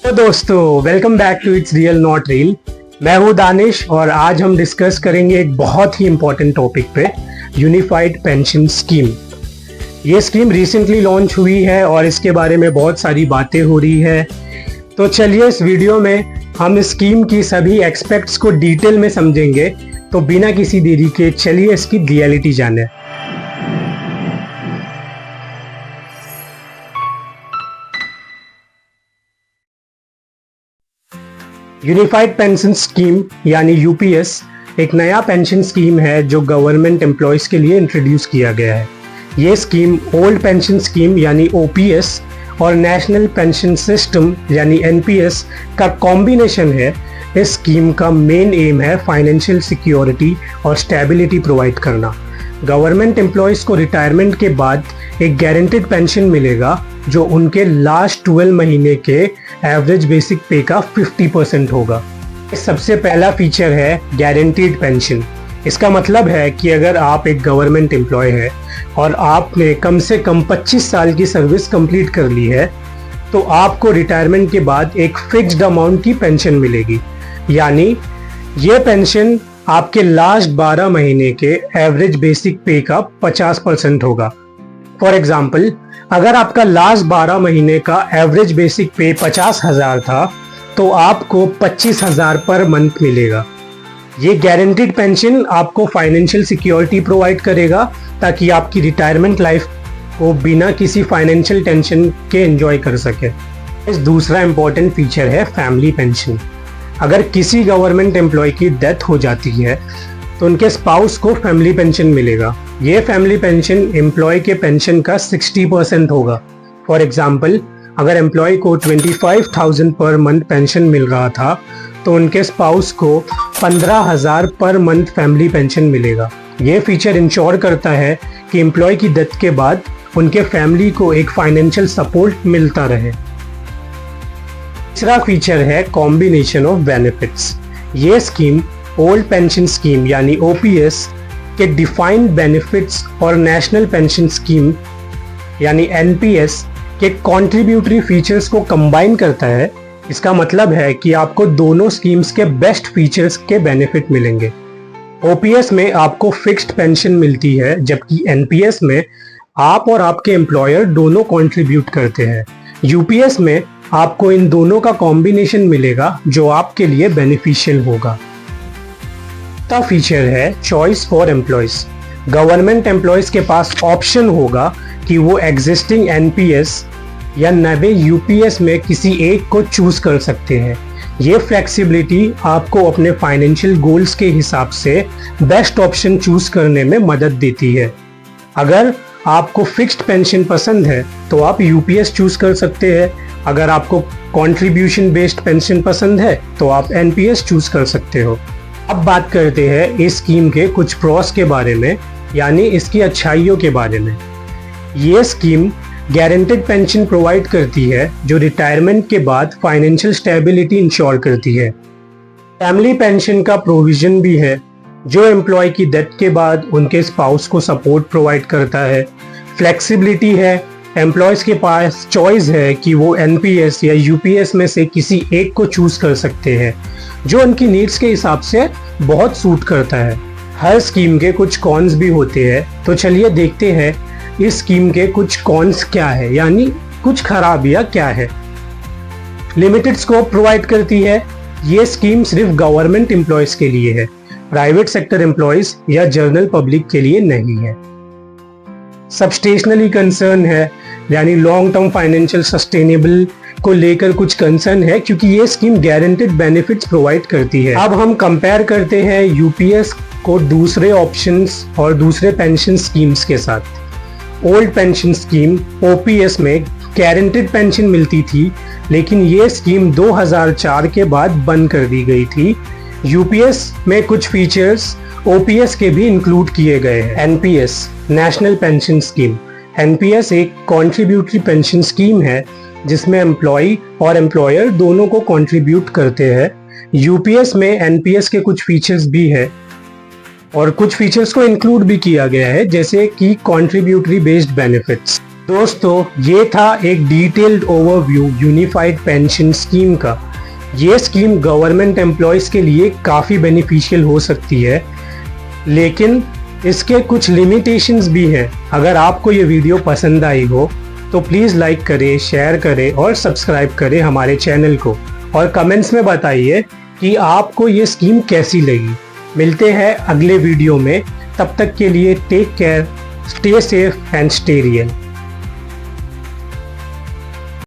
तो दोस्तों, welcome back to it's real not reel. मैं हूं दानिश और आज हम डिस्कस करेंगे एक बहुत ही इंपॉर्टेंट टॉपिक पे, यूनिफाइड पेंशन स्कीम। ये स्कीम रिसेंटली लॉन्च हुई है और इसके बारे में बहुत सारी बातें हो रही है। तो चलिए इस वीडियो में हम इस स्कीम की सभी एस्पेक्ट्स को डिटेल में समझेंगे। तो बिना किसी देरी के चलिए इसकी रियलिटी जाने। यूनिफाइड पेंशन स्कीम यानी यूपीएस एक नया पेंशन स्कीम है जो गवर्नमेंट एम्प्लॉयज़ के लिए इंट्रोड्यूस किया गया है। ये स्कीम ओल्ड पेंशन स्कीम यानी ओपीएस और नेशनल पेंशन सिस्टम यानी एनपीएस का कॉम्बिनेशन है। इस स्कीम का मेन एम है फाइनेंशियल सिक्योरिटी और स्टेबिलिटी प्रोवाइड करना। गवर्नमेंट एम्प्लॉयज़ को रिटायरमेंट के बाद एक गारंटेड पेंशन मिलेगा जो उनके लास्ट 12 महीने के एवरेज बेसिक पे का 50% होगा। सबसे पहला फीचर है गारंटीड पेंशन। इसका मतलब है कि अगर आप एक गवर्नमेंट एम्प्लॉय है और आपने कम से कम 25 साल की सर्विस कंप्लीट कर ली है तो आपको रिटायरमेंट के बाद एक फिक्स्ड अमाउंट की पेंशन मिलेगी। यानी ये पेंशन आपके लास्ट 12 महीने के एवरेज बेसिक पे का 50% होगा। फॉर एग्जाम्पल, अगर आपका लास्ट 12 महीने का एवरेज बेसिक पे 50,000 था तो आपको 25,000 पर मंथ मिलेगा। ये गारंटीड पेंशन आपको फाइनेंशियल सिक्योरिटी प्रोवाइड करेगा ताकि आपकी रिटायरमेंट लाइफ को बिना किसी फाइनेंशियल टेंशन के एंजॉय कर सके। इस दूसरा इंपॉर्टेंट फीचर है फैमिली पेंशन। अगर किसी गवर्नमेंट एम्प्लॉय की डेथ हो जाती है तो उनके स्पाउस को फैमिली पेंशन मिलेगा। ये फैमिली पेंशन एम्प्लॉय के पेंशन का 60% होगा। फॉर एग्जाम्पल, अगर एम्प्लॉय को 25,000 पर मंथ पेंशन मिल रहा था तो उनके स्पाउस को 15,000 पर मंथ फैमिली पेंशन मिलेगा। ये फीचर इंश्योर करता है कि एम्प्लॉय की डेथ के बाद उनके फैमिली को एक फाइनेंशियल सपोर्ट मिलता रहे। तीसरा फीचर है कॉम्बिनेशन ऑफ बेनिफिट्स। ये स्कीम ओल्ड पेंशन स्कीम यानी ओपीएस के डिफाइंड बेनिफिट्स और नेशनल पेंशन स्कीम यानी एनपीएस के कॉन्ट्रीब्यूटरी फीचर्स को कंबाइन करता है। इसका मतलब है कि आपको दोनों स्कीम्स के बेस्ट फीचर्स के बेनिफिट मिलेंगे। ओपीएस में आपको फिक्स्ड पेंशन मिलती है जबकि एनपीएस में आप और आपके एम्प्लॉयर दोनों कंट्रीब्यूट करते हैं। यूपीएस में आपको इन दोनों का कॉम्बिनेशन मिलेगा जो आपके लिए बेनिफिशियल होगा। का फीचर है choice for employees. Government employees के पास ऑप्शन होगा कि वो एग्जिस्टिंग एनपीएस या नए यूपीएस में किसी एक को चूज कर सकते हैं। ये फ्लेक्सिबिलिटी आपको अपने फाइनेंशियल गोल्स के हिसाब से बेस्ट ऑप्शन चूज करने में मदद देती है। अगर आपको फिक्स्ड पेंशन पसंद है तो आप यूपीएस चूज कर सकते हैं। अगर आपको कंट्रीब्यूशन बेस्ड पेंशन पसंद है तो आप एनपीएस चूज कर सकते हो। अब बात करते हैं इस स्कीम के कुछ प्रॉस के बारे में, यानी इसकी अच्छाइयों के बारे में। ये स्कीम गारंटेड पेंशन प्रोवाइड करती है जो रिटायरमेंट के बाद फाइनेंशियल स्टेबिलिटी इंश्योर करती है। फैमिली पेंशन का प्रोविजन भी है जो एम्प्लॉय की डेथ के बाद उनके स्पाउस को सपोर्ट प्रोवाइड करता है। फ्लेक्सिबिलिटी है, एम्प्लॉयज़ के पास चॉइस है कि वो एनपीएस या यूपीएस में से किसी एक को चूज कर सकते हैं जो उनकी नीड्स के हिसाब से बहुत सूट करता है। हर स्कीम के कुछ कॉन्स भी होते हैं, तो चलिए देखते हैं इस स्कीम के कुछ कॉन्स क्या है, यानी कुछ खराबियां क्या है। लिमिटेड स्कोप प्रोवाइड करती है। ये स्कीम सिर्फ गवर्नमेंट एम्प्लॉयज के लिए है, प्राइवेट सेक्टर एम्प्लॉयज या जनरल पब्लिक के लिए नहीं है। सब्सटेशनली कंसर्न है, यानी लॉन्ग टर्म फाइनेंशियल सस्टेनेबल को लेकर कुछ कंसर्न है क्योंकि ये स्कीम गारंटेड बेनिफिट्स प्रोवाइड करती है। अब हम कंपेयर करते हैं यूपीएस को दूसरे ऑप्शंस और दूसरे पेंशन स्कीम्स के साथ। ओल्ड पेंशन स्कीम ओपीएस में गारंटेड पेंशन मिलती थी, लेकिन ये स्कीम 2004 के बाद बंद कर दी गई थी। यूपीएस में कुछ फीचर्स ओपीएस के भी इंक्लूड किए गए हैं। NPS national pension scheme. NPS एक कॉन्ट्रीब्यूटरी पेंशन स्कीम है जिसमें एम्प्लॉय और एम्प्लॉयर दोनों को कंट्रीब्यूट करते हैं। यूपीएस में एनपीएस के कुछ फीचर्स भी है और कुछ फीचर्स को इंक्लूड भी किया गया है, जैसे कि कंट्रीब्यूटरी बेस्ड बेनिफिट्स। दोस्तों, ये था एक detailed overview unified pension scheme का। ये स्कीम गवर्नमेंट एम्प्लॉयज़ के लिए काफ़ी बेनिफिशियल हो सकती है, लेकिन इसके कुछ लिमिटेशंस भी हैं। अगर आपको ये वीडियो पसंद आई हो तो प्लीज़ लाइक करें, शेयर करें और सब्सक्राइब करें हमारे चैनल को, और कमेंट्स में बताइए कि आपको ये स्कीम कैसी लगी। मिलते हैं अगले वीडियो में, तब तक के लिए take care, stay safe and stay real.